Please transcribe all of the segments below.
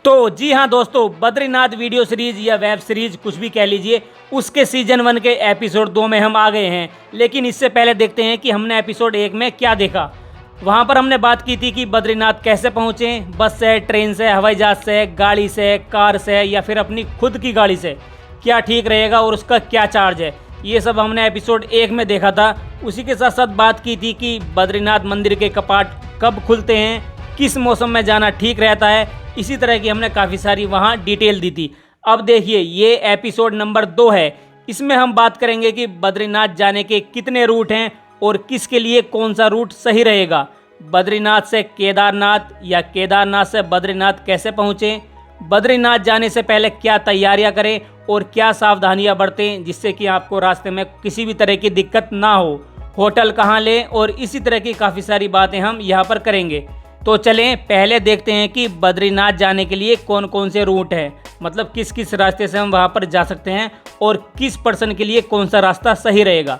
तो जी हाँ दोस्तों, बद्रीनाथ वीडियो सीरीज या वेब सीरीज कुछ भी कह लीजिए, उसके सीजन 1 के एपिसोड 2 में हम आ गए हैं। लेकिन इससे पहले देखते हैं कि हमने एपिसोड 1 में क्या देखा। वहाँ पर हमने बात की थी कि बद्रीनाथ कैसे पहुँचें, बस से, ट्रेन से, हवाई जहाज से, गाड़ी से, कार से या फिर अपनी खुद की गाड़ी से, क्या ठीक रहेगा और उसका क्या चार्ज है। ये सब हमने एपिसोड 1 में देखा था। उसी के साथ साथ बात की थी कि बद्रीनाथ मंदिर के कपाट कब खुलते हैं, किस मौसम में जाना ठीक रहता है। इसी तरह की हमने काफ़ी सारी वहाँ डिटेल दी थी। अब देखिए, ये एपिसोड नंबर 2 है। इसमें हम बात करेंगे कि बद्रीनाथ जाने के कितने रूट हैं और किसके लिए कौन सा रूट सही रहेगा। बद्रीनाथ से केदारनाथ या केदारनाथ से बद्रीनाथ कैसे पहुँचें, बद्रीनाथ जाने से पहले क्या तैयारियां करें और क्या सावधानियां बरतें जिससे कि आपको रास्ते में किसी भी तरह की दिक्कत ना हो, होटल कहां लें और इसी तरह की काफ़ी सारी बातें हम यहां पर करेंगे। तो चलें पहले देखते हैं कि बद्रीनाथ जाने के लिए कौन कौन से रूट हैं, मतलब किस किस रास्ते से हम वहां पर जा सकते हैं और किस पर्सन के लिए कौन सा रास्ता सही रहेगा।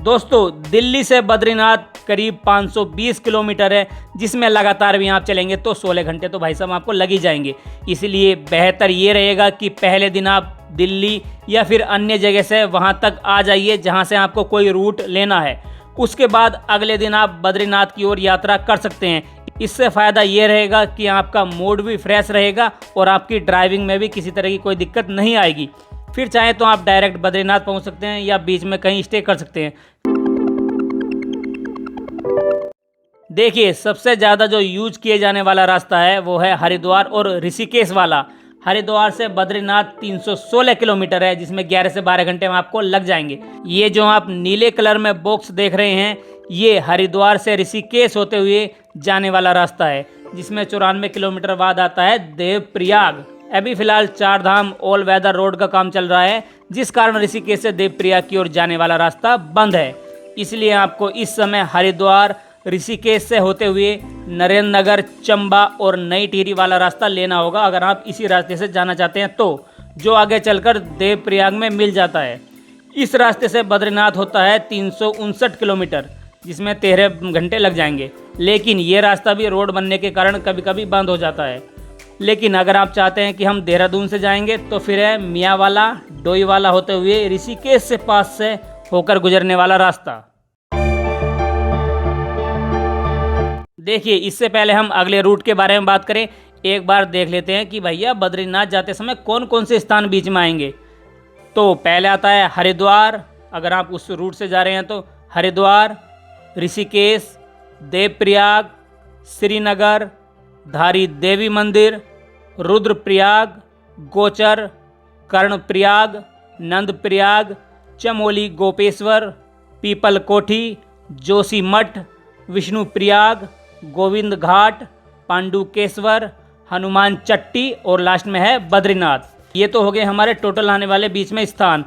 दोस्तों, दिल्ली से बद्रीनाथ करीब 520 किलोमीटर है, जिसमें लगातार भी आप चलेंगे तो 16 घंटे तो भाई साहब आपको लग ही जाएंगे। इसलिए बेहतर ये रहेगा कि पहले दिन आप दिल्ली या फिर अन्य जगह से वहाँ तक आ जाइए जहाँ से आपको कोई रूट लेना है। उसके बाद अगले दिन आप बद्रीनाथ की ओर यात्रा कर सकते हैं। इससे फ़ायदा ये रहेगा कि आपका मूड भी फ्रेश रहेगा और आपकी ड्राइविंग में भी किसी तरह की कोई दिक्कत नहीं आएगी। फिर चाहे तो आप डायरेक्ट बद्रीनाथ पहुंच सकते हैं या बीच में कहीं स्टे कर सकते हैं। देखिए, सबसे ज़्यादा जो यूज किए जाने वाला रास्ता है वो है हरिद्वार और ऋषिकेश वाला। हरिद्वार से बद्रीनाथ 316 किलोमीटर है, जिसमें 11 से 12 घंटे में आपको लग जाएंगे। ये जो आप नीले कलर में बॉक्स देख रहे हैं, ये हरिद्वार से ऋषिकेश होते हुए जाने वाला रास्ता है, जिसमें 94 किलोमीटर बाद आता है देवप्रयाग। अभी फिलहाल 4 धाम ऑल वेदर रोड का काम चल रहा है, जिस कारण ऋषिकेश से देवप्रयाग की ओर जाने वाला रास्ता बंद है। इसलिए आपको इस समय हरिद्वार ऋषिकेश से होते हुए नरेंद्र नगर, चंबा और नई टिहरी वाला रास्ता लेना होगा अगर आप इसी रास्ते से जाना चाहते हैं, तो जो आगे चलकर देवप्रयाग में मिल जाता है। इस रास्ते से बद्रीनाथ होता है 359 किलोमीटर, जिसमें 13 घंटे लग जाएंगे। लेकिन ये रास्ता भी रोड बनने के कारण कभी कभी बंद हो जाता है। लेकिन अगर आप चाहते हैं कि हम देहरादून से जाएंगे तो फिर है मियांवाला, डोईवाला होते हुए ऋषिकेश से पास से होकर गुजरने वाला रास्ता। देखिए, इससे पहले हम अगले रूट के बारे में बात करें, एक बार देख लेते हैं कि भैया बद्रीनाथ जाते समय कौन कौन से स्थान बीच में आएंगे। तो पहले आता है हरिद्वार। अगर आप उस रूट से जा रहे हैं तो हरिद्वार, ऋषिकेश, देवप्रयाग, श्रीनगर, धारी देवी मंदिर, रुद्रप्रयाग, गोचर, कर्णप्रयाग, नंदप्रयाग, चमोली गोपेश्वर, पीपल कोठी, जोशी मठ, विष्णुप्रयाग, गोविंद घाट, पांडुकेश्वर, हनुमान चट्टी और लास्ट में है बद्रीनाथ। ये तो हो गए हमारे टोटल आने वाले बीच में स्थान।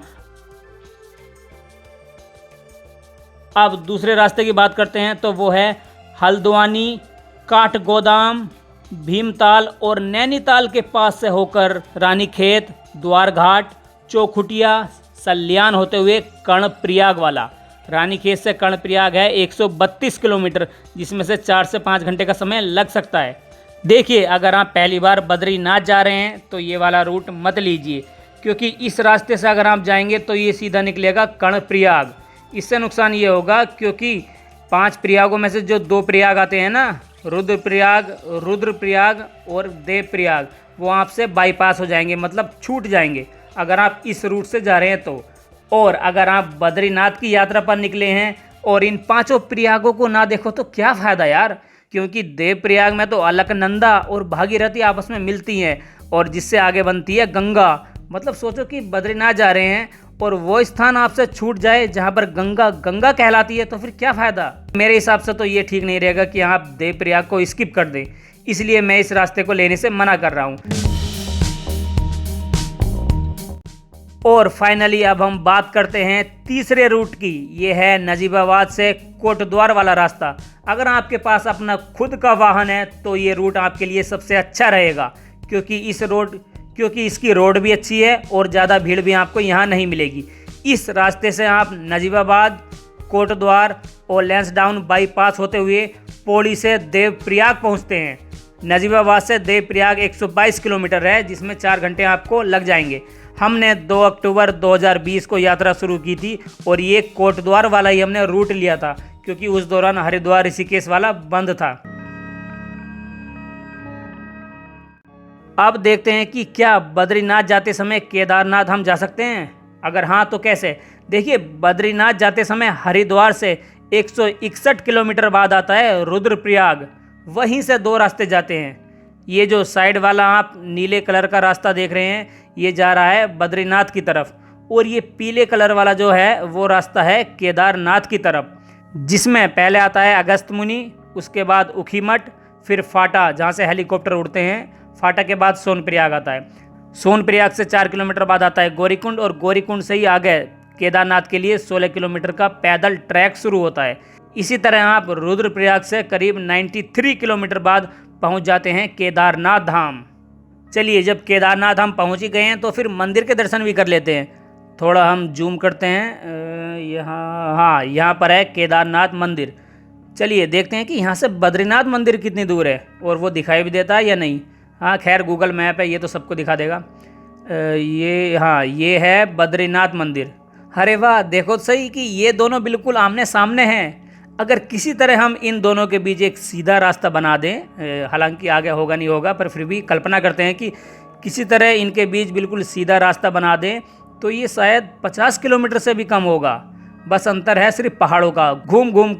अब दूसरे रास्ते की बात करते हैं तो वो है हल्द्वानी, काठगोदाम, भीमताल और नैनीताल के पास से होकर रानीखेत, द्वारघाट, चौखुटिया, सल्यान होते हुए कर्णप्रयाग वाला। रानीखेत से कर्णप्रयाग है 132 किलोमीटर, जिसमें से 4 से 5 घंटे का समय लग सकता है। देखिए, अगर आप पहली बार बद्रीनाथ जा रहे हैं तो ये वाला रूट मत लीजिए, क्योंकि इस रास्ते से अगर आप जाएंगे तो ये सीधा निकलेगा कर्णप्रयाग। इससे नुकसान ये होगा क्योंकि 5 प्रयागों में से जो 2 प्रयाग आते हैं ना, रुद्रप्रयाग और देवप्रयाग, वो आपसे बाईपास हो जाएंगे, मतलब छूट जाएंगे अगर आप इस रूट से जा रहे हैं तो। और अगर आप बद्रीनाथ की यात्रा पर निकले हैं और इन 5 प्रयागों को ना देखो तो क्या फ़ायदा यार, क्योंकि देवप्रयाग में तो अलकनंदा और भागीरथी आपस में मिलती हैं और जिससे आगे बनती है गंगा। मतलब सोचो कि बद्रीनाथ जा रहे हैं और वो स्थान आपसे छूट जाए जहाँ पर गंगा कहलाती है, तो फिर क्या फ़ायदा। मेरे हिसाब से तो ये ठीक नहीं रहेगा कि आप देवप्रयाग को स्किप कर दें, इसलिए मैं इस रास्ते को लेने से मना कर रहा हूँ। और फाइनली अब हम बात करते हैं तीसरे रूट की। ये है नजीबाबाद से कोटद्वार वाला रास्ता। अगर आपके पास अपना खुद का वाहन है तो ये रूट आपके लिए सबसे अच्छा रहेगा, क्योंकि इसकी रोड भी अच्छी है और ज़्यादा भीड़ भी आपको यहाँ नहीं मिलेगी। इस रास्ते से आप नजीबाबाद, कोटद्वार और लैंसडाउन बाईपास होते हुए पौड़ी से देवप्रयाग पहुँचते हैं। नजीबाबाद से देवप्रयाग 122 किलोमीटर है, जिसमें 4 घंटे आपको लग जाएंगे। हमने 2 अक्टूबर 2020 को यात्रा शुरू की थी और ये कोटद्वार वाला ही हमने रूट लिया था, क्योंकि उस दौरान हरिद्वार ऋषिकेश वाला बंद था। अब देखते हैं कि क्या बद्रीनाथ जाते समय केदारनाथ हम जा सकते हैं, अगर हाँ तो कैसे। देखिए, बद्रीनाथ जाते समय हरिद्वार से 161 किलोमीटर बाद आता है रुद्रप्रयाग, वहीं से 2 रास्ते जाते हैं। ये जो साइड वाला आप नीले कलर का रास्ता देख रहे हैं, ये जा रहा है बद्रीनाथ की तरफ, और ये पीले कलर वाला जो है वो रास्ता है केदारनाथ की तरफ, जिसमें पहले आता है अगस्त मुनि, उसके बाद ऊखीमठ, फिर फाटा जहाँ से हेलीकॉप्टर उड़ते हैं, फाटा के बाद सोनप्रयाग आता है। सोनप्रयाग से 4 किलोमीटर बाद आता है गौरीकुंड, और गौरीकुंड से ही आगे केदारनाथ के लिए 16 किलोमीटर का पैदल ट्रैक शुरू होता है। इसी तरह आप रुद्रप्रयाग से करीब 93 किलोमीटर बाद पहुंच जाते हैं केदारनाथ धाम। चलिए, जब केदारनाथ हम पहुंच ही गए हैं तो फिर मंदिर के दर्शन भी कर लेते हैं। थोड़ा हम जूम करते हैं, यहाँ पर है केदारनाथ मंदिर। चलिए देखते हैं कि यहाँ से बद्रीनाथ मंदिर कितनी दूर है और वो दिखाई भी देता है या नहीं। हाँ, खैर गूगल मैप है, ये तो सबको दिखा देगा। ये है बद्रीनाथ मंदिर। अरे वाह, देखो सही कि ये दोनों बिल्कुल आमने सामने हैं। अगर किसी तरह हम इन दोनों के बीच एक सीधा रास्ता बना दें, हालांकि आगे होगा नहीं होगा, पर फिर भी कल्पना करते हैं कि किसी तरह इनके बीच बिल्कुल सीधा रास्ता बना दें, तो ये शायद 50 किलोमीटर से भी कम होगा। बस अंतर है सिर्फ पहाड़ों का। घूम घूम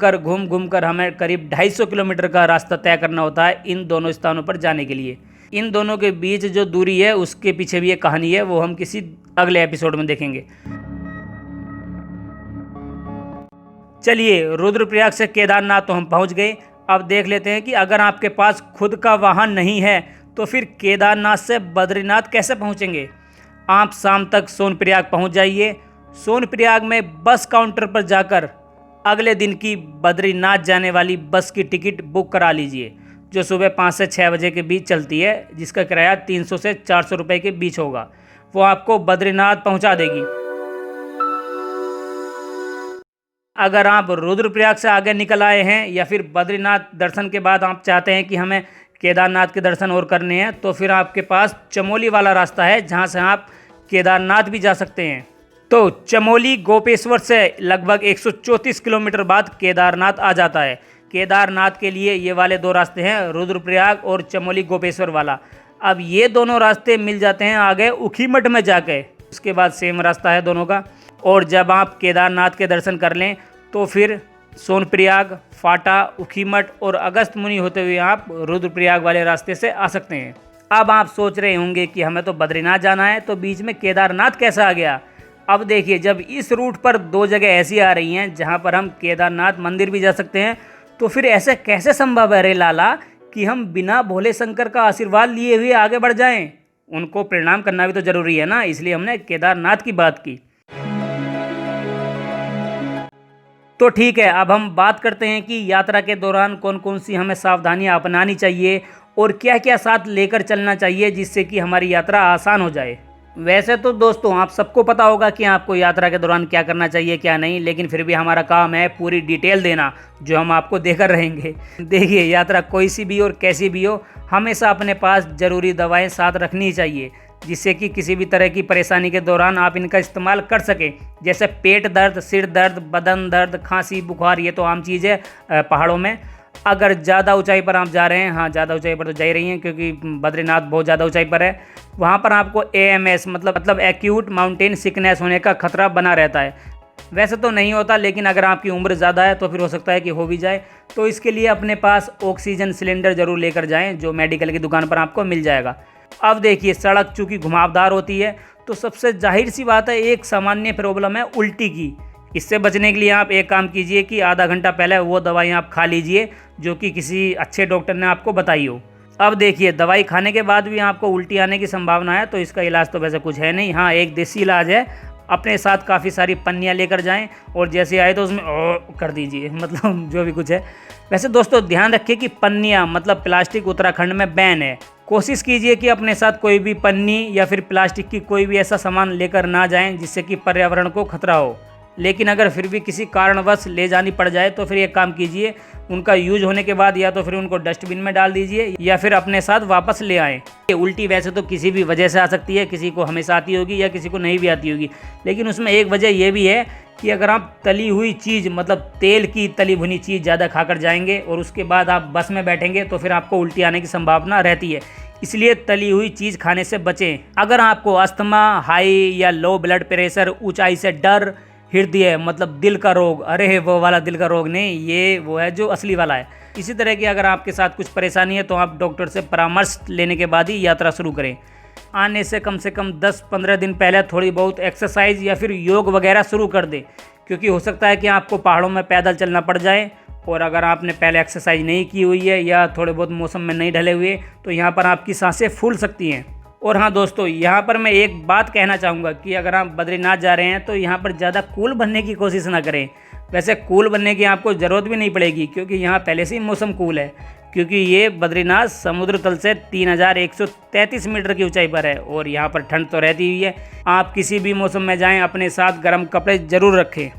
कर हमें करीब 250 किलोमीटर का रास्ता तय करना होता है इन दोनों स्थानों पर जाने के लिए। इन दोनों के बीच जो दूरी है उसके पीछे भी एक कहानी है, वो हम किसी अगले एपिसोड में देखेंगे। चलिए, रुद्रप्रयाग से केदारनाथ तो हम पहुंच गए। अब देख लेते हैं कि अगर आपके पास खुद का वाहन नहीं है तो फिर केदारनाथ से बद्रीनाथ कैसे पहुंचेंगे। आप शाम तक सोनप्रयाग पहुंच जाइए। सोनप्रयाग में बस काउंटर पर जाकर अगले दिन की बद्रीनाथ जाने वाली बस की टिकट बुक करा लीजिए, जो सुबह 5 से 6 बजे के बीच चलती है, जिसका किराया 300 से 400 रुपये के बीच होगा। वो आपको बद्रीनाथ पहुंचा देगी। अगर आप रुद्रप्रयाग से आगे निकल आए हैं या फिर बद्रीनाथ दर्शन के बाद आप चाहते हैं कि हमें केदारनाथ के दर्शन और करने हैं, तो फिर आपके पास चमोली वाला रास्ता है, जहां से आप केदारनाथ भी जा सकते हैं। तो चमोली गोपेश्वर से लगभग 134 किलोमीटर बाद केदारनाथ आ जाता है। केदारनाथ के लिए ये वाले 2 रास्ते हैं, रुद्रप्रयाग और चमोली गोपेश्वर वाला। अब ये दोनों रास्ते मिल जाते हैं आगे ऊखीमठ में जाके, उसके बाद सेम रास्ता है दोनों का। और जब आप केदारनाथ के दर्शन कर लें तो फिर सोनप्रयाग, फाटा, ऊखीमठ और अगस्त मुनि होते हुए आप रुद्रप्रयाग वाले रास्ते से आ सकते हैं। अब आप सोच रहे होंगे कि हमें तो बद्रीनाथ जाना है, तो बीच में केदारनाथ कैसा आ गया। अब देखिए, जब इस रूट पर 2 जगह ऐसी आ रही हैं जहां पर हम केदारनाथ मंदिर भी जा सकते हैं, तो फिर ऐसे कैसे संभव है रे लाला कि हम बिना भोले शंकर का आशीर्वाद लिए हुए आगे बढ़ जाएं। उनको प्रणाम करना भी तो जरूरी है ना, इसलिए हमने केदारनाथ की बात की। तो ठीक है, अब हम बात करते हैं कि यात्रा के दौरान कौन कौन सी हमें सावधानियां अपनानी चाहिए और क्या क्या साथ लेकर चलना चाहिए, जिससे कि हमारी यात्रा आसान हो जाए। वैसे तो दोस्तों आप सबको पता होगा कि आपको यात्रा के दौरान क्या करना चाहिए क्या नहीं, लेकिन फिर भी हमारा काम है पूरी डिटेल देना, जो हम आपको देकर रहेंगे। देखिए, यात्रा कोई सी भी और कैसी भी हो, हमेशा अपने पास ज़रूरी दवाएं साथ रखनी चाहिए, जिससे कि किसी भी तरह की परेशानी के दौरान आप इनका इस्तेमाल कर सकें। जैसे पेट दर्द, सिर दर्द, बदन दर्द, खांसी, बुखार, ये तो आम चीज़ है पहाड़ों में। अगर ज़्यादा ऊंचाई पर आप जा रहे हैं, हाँ ज़्यादा ऊंचाई पर तो जा ही रही हैं, क्योंकि बद्रीनाथ बहुत ज़्यादा ऊंचाई पर है, वहाँ पर आपको AMS मतलब एक्यूट माउंटेन सिकनेस होने का खतरा बना रहता है। वैसे तो नहीं होता, लेकिन अगर आपकी उम्र ज़्यादा है तो फिर हो सकता है कि हो भी जाए। तो इसके लिए अपने पास ऑक्सीजन सिलेंडर ज़रूर लेकर जाएँ, जो मेडिकल की दुकान पर आपको मिल जाएगा। अब देखिए, सड़क चूँकि घुमावदार होती है, तो सबसे जाहिर सी बात है एक सामान्य प्रॉब्लम है उल्टी की। इससे बचने के लिए आप एक काम कीजिए कि आधा घंटा पहले वो दवाई आप खा लीजिए जो कि किसी अच्छे डॉक्टर ने आपको बताई हो। अब देखिए, दवाई खाने के बाद भी आपको उल्टी आने की संभावना है, तो इसका इलाज तो वैसे कुछ है नहीं। हाँ, एक देसी इलाज है, अपने साथ काफ़ी सारी पन्नियाँ लेकर जाएं और जैसे आए तो उसमें कर दीजिए, मतलब जो भी कुछ है। वैसे दोस्तों ध्यान रखिए कि पन्नियाँ मतलब प्लास्टिक उत्तराखंड में बैन है। कोशिश कीजिए कि अपने साथ कोई भी पन्नी या फिर प्लास्टिक की कोई भी ऐसा सामान लेकर ना जाएं जिससे कि पर्यावरण को खतरा हो। लेकिन अगर फिर भी किसी कारणवश ले जानी पड़ जाए तो फिर एक काम कीजिए, उनका यूज होने के बाद या तो फिर उनको डस्टबिन में डाल दीजिए या फिर अपने साथ वापस ले आएँ। उल्टी वैसे तो किसी भी वजह से आ सकती है, किसी को हमेशा आती होगी या किसी को नहीं भी आती होगी, लेकिन उसमें एक वजह यह भी है कि अगर आप तली हुई चीज़ मतलब तेल की तली भुनी चीज़ ज़्यादा खाकर जाएंगे और उसके बाद आप बस में बैठेंगे तो फिर आपको उल्टी आने की संभावना रहती है। इसलिए तली हुई चीज़ खाने से बचें। अगर आपको अस्थमा, हाई या लो ब्लड प्रेशर, ऊंचाई से डर, हृदय मतलब दिल का रोग, अरे वो वाला दिल का रोग नहीं, ये वो है जो असली वाला है, इसी तरह की अगर आपके साथ कुछ परेशानी है तो आप डॉक्टर से परामर्श लेने के बाद ही यात्रा शुरू करें। आने से कम 10-15 दिन पहले थोड़ी बहुत एक्सरसाइज या फिर योग वगैरह शुरू कर दें, क्योंकि हो सकता है कि आपको पहाड़ों में पैदल चलना पड़ जाए और अगर आपने पहले एक्सरसाइज नहीं की हुई है या थोड़े बहुत मौसम में नहीं ढले हुए तो यहाँ पर आपकी सांसें फूल सकती हैं। और हाँ दोस्तों, यहाँ पर मैं एक बात कहना चाहूँगा कि अगर आप बद्रीनाथ जा रहे हैं तो यहाँ पर ज़्यादा कूल बनने की कोशिश ना करें। वैसे कूल बनने की आपको ज़रूरत भी नहीं पड़ेगी क्योंकि यहाँ पहले से ही मौसम कूल है, क्योंकि ये बद्रीनाथ समुद्र तल से 3133 मीटर की ऊंचाई पर है और यहाँ पर ठंड तो रहती हुई है। आप किसी भी मौसम में जाएं, अपने साथ गर्म कपड़े ज़रूर रखें।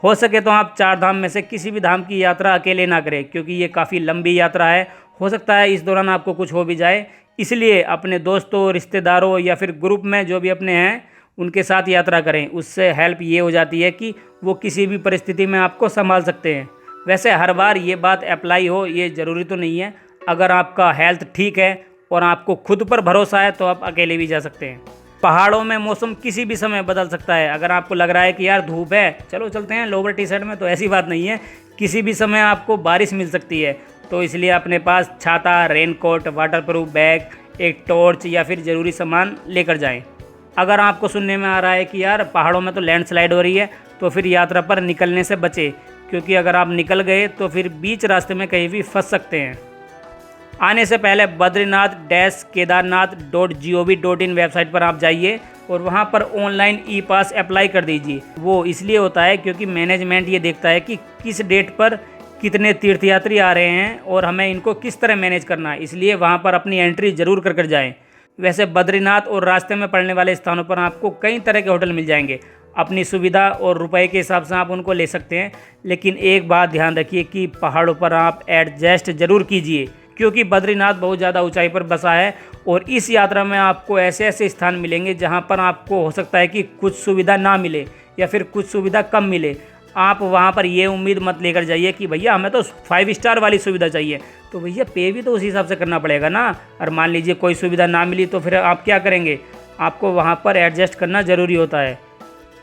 हो सके तो आप 4 धाम में से किसी भी धाम की यात्रा अकेले ना करें, क्योंकि ये काफ़ी लंबी यात्रा है। हो सकता है इस दौरान आपको कुछ हो भी जाए, इसलिए अपने दोस्तों, रिश्तेदारों या फिर ग्रुप में जो भी अपने हैं उनके साथ यात्रा करें। उससे हेल्प ये हो जाती है कि वो किसी भी परिस्थिति में आपको संभाल सकते हैं। वैसे हर बार ये बात अप्लाई हो ये ज़रूरी तो नहीं है। अगर आपका हेल्थ ठीक है और आपको खुद पर भरोसा है तो आप अकेले भी जा सकते हैं। पहाड़ों में मौसम किसी भी समय बदल सकता है। अगर आपको लग रहा है कि यार धूप है, चलो चलते हैं लोअर टी शर्ट में, तो ऐसी बात नहीं है। किसी भी समय आपको बारिश मिल सकती है, तो इसलिए अपने पास छाता, रेनकोट, वाटरप्रूफ बैग, एक टॉर्च या फिर ज़रूरी सामान लेकर जाएं। अगर आपको सुनने में आ रहा है कि यार पहाड़ों में तो लैंडस्लाइड हो रही है, तो फिर यात्रा पर निकलने से बचें, क्योंकि अगर आप निकल गए तो फिर बीच रास्ते में कहीं भी फंस सकते हैं। आने से पहले badrinath-kedarnath.gov.in वेबसाइट पर आप जाइए और वहां पर ऑनलाइन ई पास अप्लाई कर दीजिए। वो इसलिए होता है क्योंकि मैनेजमेंट ये देखता है कि किस डेट पर कितने तीर्थयात्री आ रहे हैं और हमें इनको किस तरह मैनेज करना है, इसलिए वहां पर अपनी एंट्री ज़रूर कर जाएँ। वैसे बद्रीनाथ और रास्ते में पड़ने वाले स्थानों पर आपको कई तरह के होटल मिल जाएंगे। अपनी सुविधा और रुपए के हिसाब से आप उनको ले सकते हैं, लेकिन एक बात ध्यान रखिए कि पहाड़ों पर आप एडजस्ट ज़रूर कीजिए, क्योंकि बद्रीनाथ बहुत ज़्यादा ऊंचाई पर बसा है और इस यात्रा में आपको ऐसे ऐसे स्थान मिलेंगे जहां पर आपको हो सकता है कि कुछ सुविधा ना मिले या फिर कुछ सुविधा कम मिले। आप वहां पर ये उम्मीद मत लेकर जाइए कि भैया हमें तो 5 स्टार वाली सुविधा चाहिए, तो भैया पे भी तो उसी हिसाब से करना पड़ेगा ना। और मान लीजिए कोई सुविधा ना मिली तो फिर आप क्या करेंगे? आपको वहाँ पर एडजस्ट करना ज़रूरी होता है।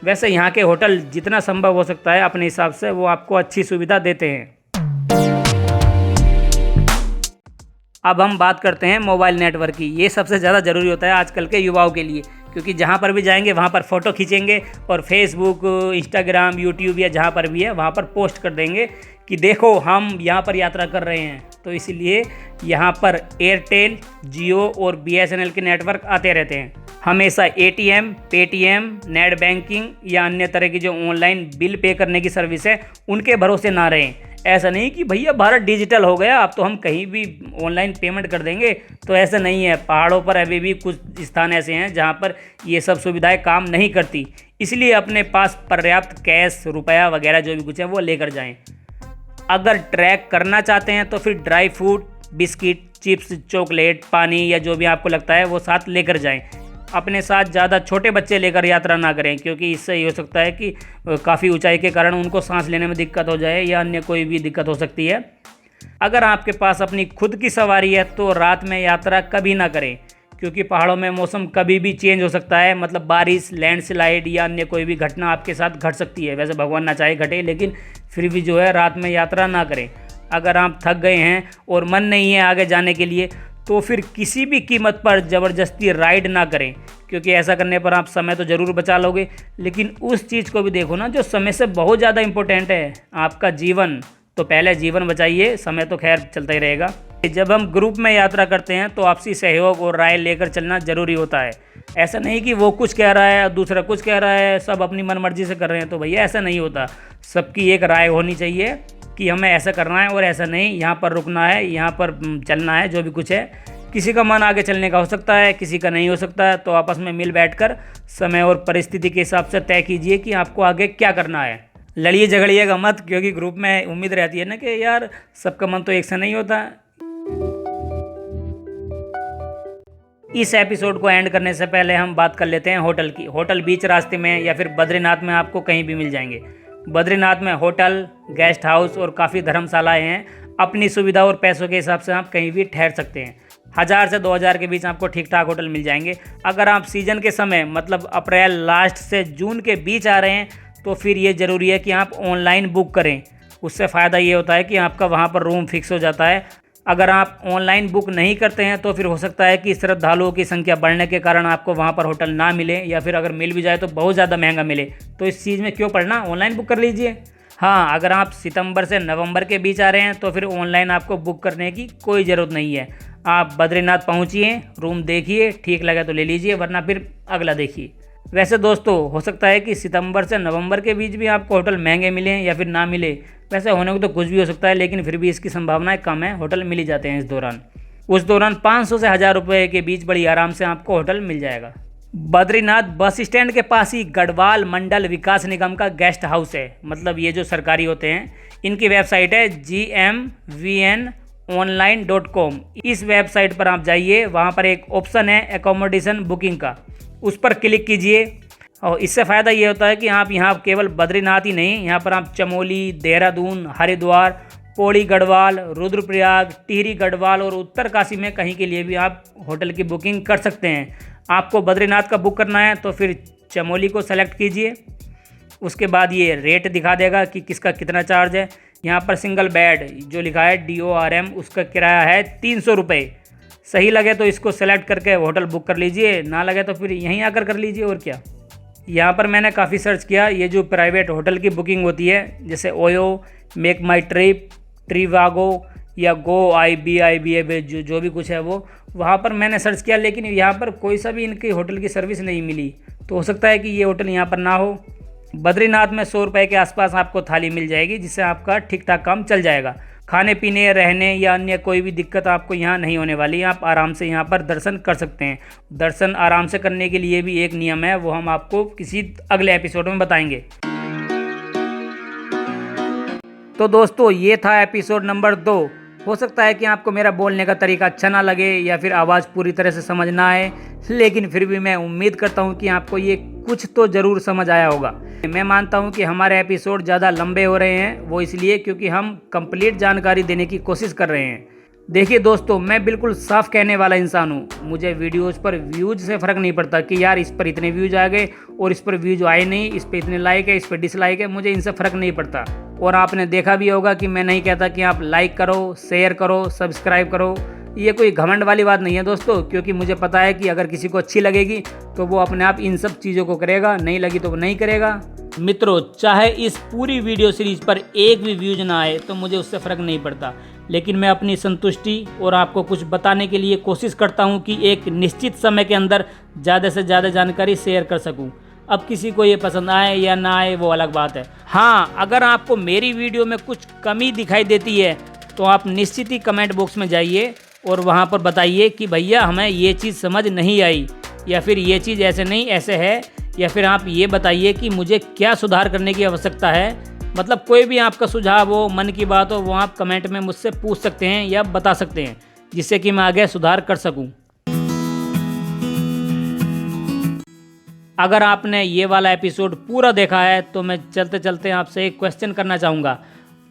वैसे यहाँ के होटल जितना संभव हो सकता है अपने हिसाब से वो आपको अच्छी सुविधा देते हैं। अब हम बात करते हैं मोबाइल नेटवर्क की। ये सबसे ज़्यादा ज़रूरी होता है आजकल के युवाओं के लिए, क्योंकि जहाँ पर भी जाएंगे वहाँ पर फ़ोटो खींचेंगे और फेसबुक, इंस्टाग्राम, यूट्यूब या जहाँ पर भी है वहाँ पर पोस्ट कर देंगे कि देखो हम यहाँ पर यात्रा कर रहे हैं। तो इसलिए यहाँ पर एयरटेल, जियो और BSNL के नेटवर्क आते रहते हैं। हमेशा ATM, पेटीएम, नेट बैंकिंग या अन्य तरह की जो ऑनलाइन बिल पे करने की सर्विस है उनके भरोसे ना रहें। ऐसा नहीं कि भैया भारत डिजिटल हो गया अब तो हम कहीं भी ऑनलाइन पेमेंट कर देंगे, तो ऐसा नहीं है। पहाड़ों पर अभी भी कुछ स्थान ऐसे हैं जहां पर ये सब सुविधाएं काम नहीं करती, इसलिए अपने पास पर्याप्त कैश, रुपया वगैरह जो भी कुछ है वो लेकर जाएं। अगर ट्रैक करना चाहते हैं तो फिर dry fruit, biscuit, chips, chocolate, पानी या जो भी आपको लगता है वो साथ लेकर जाएं। अपने साथ ज़्यादा छोटे बच्चे लेकर यात्रा ना करें, क्योंकि इससे ये हो सकता है कि काफ़ी ऊंचाई के कारण उनको सांस लेने में दिक्कत हो जाए या अन्य कोई भी दिक्कत हो सकती है। अगर आपके पास अपनी खुद की सवारी है तो रात में यात्रा कभी ना करें, क्योंकि पहाड़ों में मौसम कभी भी चेंज हो सकता है। मतलब बारिश, लैंडस्लाइड या अन्य कोई भी घटना आपके साथ घट सकती है। वैसे भगवान ना चाहे घटे, लेकिन फिर भी जो है रात में यात्रा ना करें। अगर आप थक गए हैं और मन नहीं है आगे जाने के लिए तो फिर किसी भी कीमत पर ज़बरदस्ती राइड ना करें, क्योंकि ऐसा करने पर आप समय तो ज़रूर बचा लोगे, लेकिन उस चीज़ को भी देखो ना जो समय से बहुत ज़्यादा इम्पोर्टेंट है, आपका जीवन। तो पहले जीवन बचाइए, समय तो खैर चलता ही रहेगा। जब हम ग्रुप में यात्रा करते हैं तो आपसी सहयोग और राय लेकर चलना ज़रूरी होता है। ऐसा नहीं कि वो कुछ कह रहा है दूसरा कुछ कह रहा है, सब अपनी मनमर्जी से कर रहे हैं, तो भैया ऐसा नहीं होता। सबकी एक राय होनी चाहिए कि हमें ऐसा करना है और ऐसा नहीं, यहाँ पर रुकना है, यहाँ पर चलना है, जो भी कुछ है। किसी का मन आगे चलने का हो सकता है, किसी का नहीं हो सकता है, तो आपस में मिल बैठकर समय और परिस्थिति के हिसाब से तय कीजिए कि आपको आगे क्या करना है। लड़िए झगड़िएगा मत, क्योंकि ग्रुप में उम्मीद रहती है ना कि यार सबका मन तो एक से नहीं होता। इस एपिसोड को एंड करने से पहले हम बात कर लेते हैं होटल की। होटल बीच रास्ते में या फिर बद्रीनाथ में आपको कहीं भी मिल जाएंगे। बद्रीनाथ में होटल, गेस्ट हाउस और काफ़ी धर्मशालाएं हैं। अपनी सुविधा और पैसों के हिसाब से आप कहीं भी ठहर सकते हैं। 1000 से 2000 के बीच आपको ठीक ठाक होटल मिल जाएंगे। अगर आप सीज़न के समय मतलब अप्रैल लास्ट से जून के बीच आ रहे हैं तो फिर ये ज़रूरी है कि आप ऑनलाइन बुक करें। उससे फ़ायदा ये होता है कि आपका वहाँ पर रूम फिक्स हो जाता है। अगर आप ऑनलाइन बुक नहीं करते हैं तो फिर हो सकता है कि श्रद्धालुओं की संख्या बढ़ने के कारण आपको वहाँ पर होटल ना मिले, या फिर अगर मिल भी जाए तो बहुत ज़्यादा महंगा मिले। तो इस चीज़ में क्यों पड़ना, ऑनलाइन बुक कर लीजिए। हाँ, अगर आप सितंबर से नवंबर के बीच आ रहे हैं तो फिर ऑनलाइन आपको बुक करने की कोई ज़रूरत नहीं है। आप बद्रीनाथ पहुँचिए, रूम देखिए, ठीक लगे तो ले लीजिए, वरना फिर अगला देखिए। वैसे दोस्तों, हो सकता है कि सितंबर से नवंबर के बीच भी आपको होटल महंगे मिलें या फिर ना मिले। वैसे होने को तो कुछ भी हो सकता है, लेकिन फिर भी इसकी संभावनाएं कम है। होटल मिल ही जाते हैं इस दौरान। उस दौरान 500 से 1000 रुपये के बीच बड़ी आराम से आपको होटल मिल जाएगा। बद्रीनाथ बस स्टैंड के पास ही गढ़वाल मंडल विकास निगम का गेस्ट हाउस है। मतलब ये जो सरकारी होते हैं, इनकी वेबसाइट है gmvnonline.com। इस वेबसाइट पर आप जाइए, वहाँ पर एक ऑप्शन है एकोमोडेशन बुकिंग का, उस पर क्लिक कीजिए। और इससे फ़ायदा ये होता है कि आप यहाँ केवल बद्रीनाथ ही नहीं, यहाँ पर आप चमोली, देहरादून, हरिद्वार, पौड़ी गढ़वाल, रुद्रप्रयाग, टिहरी गढ़वाल और उत्तरकाशी में कहीं के लिए भी आप होटल की बुकिंग कर सकते हैं। आपको बद्रीनाथ का बुक करना है तो फिर चमोली को सेलेक्ट कीजिए। उसके बाद ये रेट दिखा देगा कि किसका कितना चार्ज है। यहाँ पर सिंगल बेड जो लिखा है DORM, उसका किराया है 300 रुपये। सही लगे तो इसको सेलेक्ट करके होटल बुक कर लीजिए, ना लगे तो फिर यहीं आकर कर लीजिए, और क्या। यहाँ पर मैंने काफ़ी सर्च किया, ये जो प्राइवेट होटल की बुकिंग होती है जैसे ओयो, मेक माई ट्रिप, ट्रिवागो या गो IBIBA जो भी कुछ है वो, वहाँ पर मैंने सर्च किया, लेकिन यहाँ पर कोई सा भी इनकी होटल की सर्विस नहीं मिली। तो हो सकता है कि ये होटल यहाँ पर ना हो। बद्रीनाथ में 100 रुपये के आसपास आपको थाली मिल जाएगी, जिससे आपका ठीक ठाक काम चल जाएगा। खाने पीने, रहने या अन्य कोई भी दिक्कत आपको यहाँ नहीं होने वाली। आप आराम से यहाँ पर दर्शन कर सकते हैं। दर्शन आराम से करने के लिए भी एक नियम है, वो हम आपको किसी अगले एपिसोड में बताएंगे। तो दोस्तों, ये था एपिसोड नंबर 2। हो सकता है कि आपको मेरा बोलने का तरीका अच्छा ना लगे या फिर आवाज़ पूरी तरह से समझ ना आए, लेकिन फिर भी मैं उम्मीद करता हूँ कि आपको ये कुछ तो ज़रूर समझ आया होगा। मैं मानता हूँ कि हमारे एपिसोड ज़्यादा लंबे हो रहे हैं, वो इसलिए क्योंकि हम कंप्लीट जानकारी देने की कोशिश कर रहे हैं। देखिए दोस्तों, मैं बिल्कुल साफ कहने वाला इंसान हूँ। मुझे वीडियोज़ पर व्यूज़ से फ़र्क नहीं पड़ता कि यार इस पर इतने व्यूज़ आ गए और इस पर व्यूज़ आए नहीं, इस पर इतने लाइक है, इस पर डिसलाइक है, मुझे इनसे फ़र्क नहीं पड़ता। और आपने देखा भी होगा कि मैं नहीं कहता कि आप लाइक करो, शेयर करो, सब्सक्राइब करो। ये कोई घमंड वाली बात नहीं है दोस्तों, क्योंकि मुझे पता है कि अगर किसी को अच्छी लगेगी तो वो अपने आप इन सब चीज़ों को करेगा, नहीं लगी तो वो नहीं करेगा। मित्रों, चाहे इस पूरी वीडियो सीरीज़ पर एक भी व्यूज ना आए तो मुझे उससे फ़र्क नहीं पड़ता, लेकिन मैं अपनी संतुष्टि और आपको कुछ बताने के लिए कोशिश करता हूं कि एक निश्चित समय के अंदर ज़्यादा से ज़्यादा जानकारी शेयर कर सकूं। अब किसी को ये पसंद आए या ना आए वो अलग बात है। हाँ, अगर आपको मेरी वीडियो में कुछ कमी दिखाई देती है तो आप निश्चित ही कमेंट बॉक्स में जाइए और वहाँ पर बताइए कि भैया हमें ये चीज़ समझ नहीं आई, या फिर ये चीज़ ऐसे नहीं ऐसे है, या फिर आप ये बताइए कि मुझे क्या सुधार करने की आवश्यकता है। मतलब कोई भी आपका सुझाव हो, मन की बात हो, वो आप कमेंट में मुझसे पूछ सकते हैं या बता सकते हैं, जिससे कि मैं आगे सुधार कर सकूं। अगर आपने ये वाला एपिसोड पूरा देखा है तो मैं चलते चलते आपसे एक क्वेश्चन करना चाहूँगा।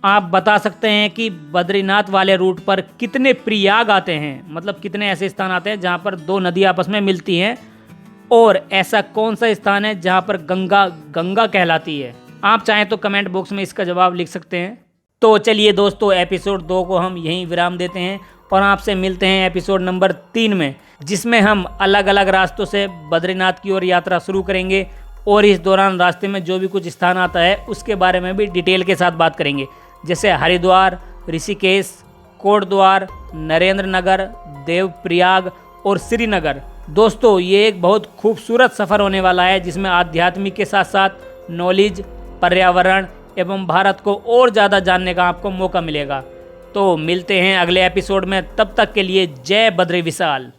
आप बता सकते हैं कि बद्रीनाथ वाले रूट पर कितने प्रयाग आते हैं, मतलब कितने ऐसे स्थान आते हैं जहाँ पर 2 नदी आपस में मिलती हैं, और ऐसा कौन सा स्थान है जहाँ पर गंगा कहलाती है। आप चाहें तो कमेंट बॉक्स में इसका जवाब लिख सकते हैं। तो चलिए दोस्तों, एपिसोड 2 को हम यहीं विराम देते हैं और आपसे मिलते हैं एपिसोड नंबर 3 में, जिसमें हम अलग अलग रास्तों से बद्रीनाथ की ओर यात्रा शुरू करेंगे और इस दौरान रास्ते में जो भी कुछ स्थान आता है उसके बारे में भी डिटेल के साथ बात करेंगे, जैसे हरिद्वार, ऋषिकेश, कोटद्वार, नरेंद्र नगर, देवप्रयाग और श्रीनगर। दोस्तों, ये एक बहुत खूबसूरत सफ़र होने वाला है, जिसमें आध्यात्मिक के साथ साथ नॉलेज, पर्यावरण एवं भारत को और ज़्यादा जानने का आपको मौका मिलेगा। तो मिलते हैं अगले एपिसोड में, तब तक के लिए जय बद्री विशाल।